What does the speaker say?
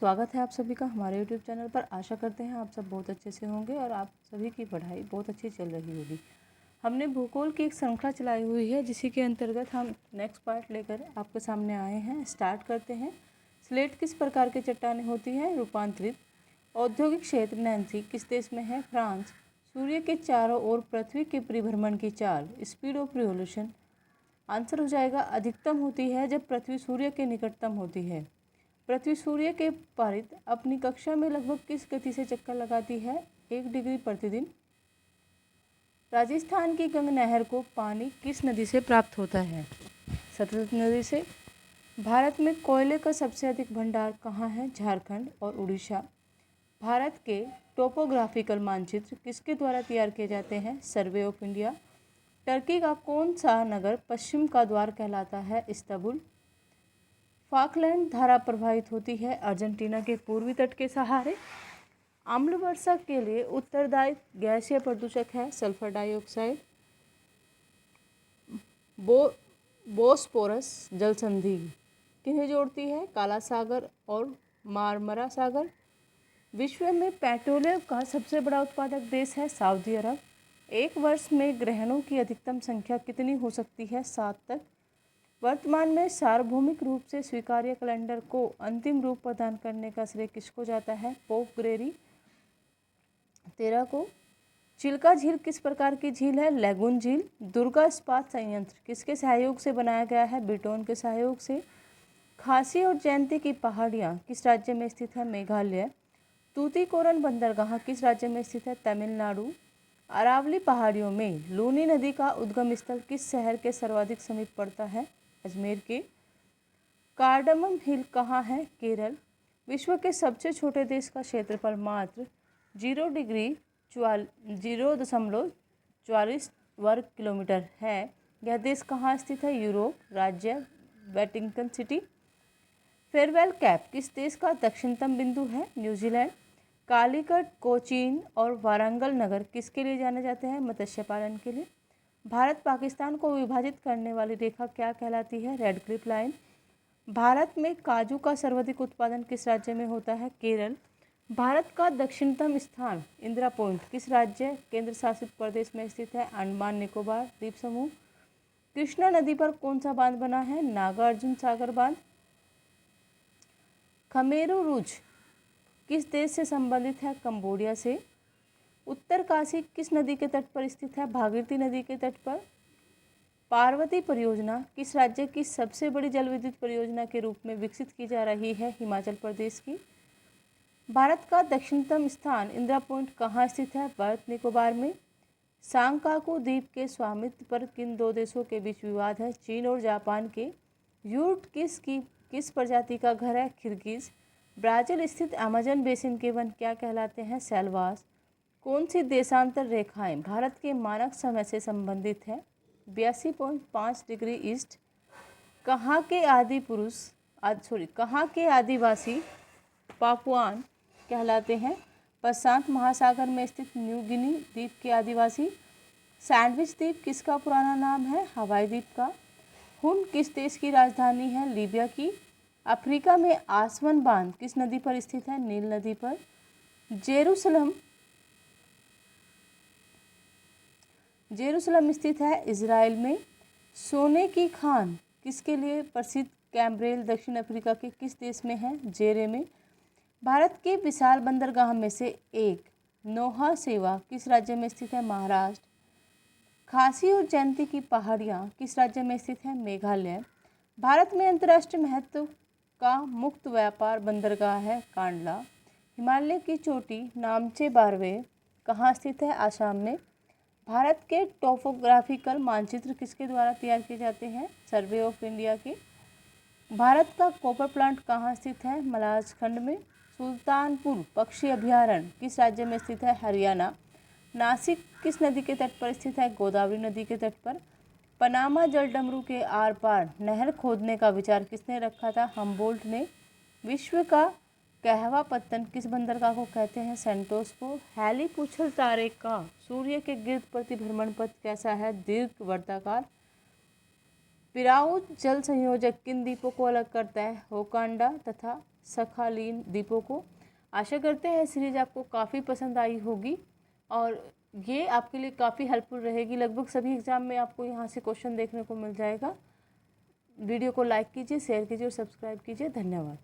स्वागत है आप सभी का हमारे यूट्यूब चैनल पर। आशा करते हैं आप सब बहुत अच्छे से होंगे और आप सभी की पढ़ाई बहुत अच्छी चल रही होगी। हमने भूगोल की एक श्रृंखला चलाई हुई है जिसी के अंतर्गत हम नेक्स्ट पार्ट लेकर आपके सामने आए हैं। स्टार्ट करते हैं। स्लेट किस प्रकार की चट्टानें होती हैं? रूपांतरित। औद्योगिक क्षेत्र नैन्सी किस देश में है? फ्रांस। सूर्य के चारों ओर पृथ्वी के परिभ्रमण की चाल, स्पीड ऑफ रिवोल्यूशन। आंसर हो जाएगा अधिकतम होती है जब पृथ्वी सूर्य के निकटतम होती है। पृथ्वी सूर्य के परित अपनी कक्षा में लगभग किस गति से चक्कर लगाती है? 1 डिग्री प्रतिदिन। राजस्थान की गंग नहर को पानी किस नदी से प्राप्त होता है? सतलज नदी से। भारत में कोयले का सबसे अधिक भंडार कहाँ है? झारखंड और उड़ीसा। भारत के टोपोग्राफिकल मानचित्र किसके द्वारा तैयार किए जाते हैं? Survey of India. टर्की का कौन सा नगर पश्चिम का द्वार कहलाता है? इस्तांबुल। फॉकलैंड धारा प्रभावित होती है अर्जेंटीना के पूर्वी तट के सहारे। आम्ल वर्षा के लिए उत्तरदायी गैसीय प्रदूषक है सल्फर डाइऑक्साइड। बोस्पोरस जल संधि किन्हें जोड़ती है? काला सागर और मारमरा सागर। विश्व में पेट्रोलियम का सबसे बड़ा उत्पादक देश है सऊदी अरब। एक वर्ष में ग्रहणों की अधिकतम संख्या कितनी हो सकती है? 7 तक। वर्तमान में सार्वभौमिक रूप से स्वीकार्य कैलेंडर को अंतिम रूप प्रदान करने का श्रेय किसको जाता है? पोप ग्रेगरी 13 को। चिल्का झील किस प्रकार की झील है? लैगून झील। दुर्गा इस्पात संयंत्र किसके सहयोग से बनाया गया है? ब्रिटोन के सहयोग से। खासी और जयंती की पहाड़ियाँ किस राज्य में स्थित है? मेघालय। तूतीकोरन बंदरगाह किस राज्य में स्थित है? तमिलनाडु। अरावली पहाड़ियों में लूनी नदी का उद्गम स्थल किस शहर के सर्वाधिक समीप पड़ता है? अजमेर के। कार्डमम हिल कहाँ है? केरल। विश्व के सबसे छोटे देश का क्षेत्रफल मात्र 0.44 वर्ग किलोमीटर है। यह देश कहाँ स्थित है? यूरोप। राज्य वेटिंगटन सिटी। फेयरवेल कैप किस देश का दक्षिणतम बिंदु है? न्यूजीलैंड। कालीकट, कोचीन और वारंगल नगर किसके लिए जाने जाते हैं? मत्स्य पालन के लिए। भारत पाकिस्तान को विभाजित करने वाली रेखा क्या कहलाती है? Red Cliff line. भारत में काजू का सर्वाधिक उत्पादन किस राज्य में होता है? केरल। भारत का दक्षिणतम स्थान इंदिरा पॉइंट किस राज्य केंद्र शासित प्रदेश में स्थित है? अंडमान निकोबार द्वीप समूह। कृष्णा नदी पर कौन सा बांध बना है? नागार्जुन सागर बांध। खमेरू रुज किस देश से संबंधित है? कंबोडिया से। उत्तरकाशी किस नदी के तट पर स्थित है? भागीरथी नदी के तट पर। पार्वती परियोजना किस राज्य की सबसे बड़ी जल विद्युत परियोजना के रूप में विकसित की जा रही है? हिमाचल प्रदेश की। भारत का दक्षिणतम स्थान इंदिरा पॉइंट कहाँ स्थित है? भारत निकोबार में। सांकाकू द्वीप के स्वामित्व पर किन 2 देशों के बीच विवाद है? चीन और जापान के। यूर्ट किस प्रजाति का घर है? खिरगिज। ब्राज़ील स्थित अमेजन बेसिन के वन क्या कहलाते हैं? सेल्वास। कौन सी देशांतर रेखाएं भारत के मानक समय से संबंधित है? 82.5 डिग्री ईस्ट। कहाँ के आदिवासी पापुआन कहलाते हैं? प्रशांत महासागर में स्थित न्यू गिनी द्वीप के आदिवासी। सैंडविच द्वीप किसका पुराना नाम है? हवाई द्वीप का। हुन किस देश की राजधानी है? लीबिया की। अफ्रीका में आसवन बांध किस नदी पर स्थित है? नील नदी पर। जेरूसलम स्थित है इजराइल में। सोने की खान किसके लिए प्रसिद्ध? कैम्ब्रेल दक्षिण अफ्रीका के किस देश में है? जेरे में। भारत के विशाल बंदरगाह में से एक नौहा सेवा किस राज्य में स्थित है? महाराष्ट्र। खासी और जयंती की पहाड़ियाँ किस राज्य में स्थित है? मेघालय। भारत में अंतर्राष्ट्रीय महत्व का मुक्त व्यापार बंदरगाह है कांडला। हिमालय की चोटी नामचे बारवे कहाँ स्थित है? आसाम में। भारत के टोपोग्राफिकल मानचित्र किसके द्वारा तैयार किए जाते हैं? सर्वे ऑफ इंडिया के। भारत का कॉपर प्लांट कहाँ स्थित है? मलाजखंड में। सुल्तानपुर पक्षी अभयारण्य किस राज्य में स्थित है? हरियाणा। नासिक किस नदी के तट पर स्थित है? गोदावरी नदी के तट पर। पनामा जल डमरू के आर पार नहर खोदने का विचार किसने रखा था? हम्बोल्ट ने। विश्व का कहवा पत्तन किस बंदरगाह को कहते हैं? सेंटोस को। हैली पूछल तारे का सूर्य के गिर्द प्रतिभ्रमण पथ कैसा है? दीर्घ वर्ताकार। पिराऊ जल संयोजक किन द्वीपों को अलग करता है? होकांडा तथा सखालीन द्वीपों को। आशा करते हैं सीरीज आपको काफ़ी पसंद आई होगी और ये आपके लिए काफ़ी हेल्पफुल रहेगी। लगभग सभी एग्ज़ाम में आपको यहाँ से क्वेश्चन देखने को मिल जाएगा। वीडियो को लाइक कीजिए, शेयर कीजिए और सब्सक्राइब कीजिए। धन्यवाद।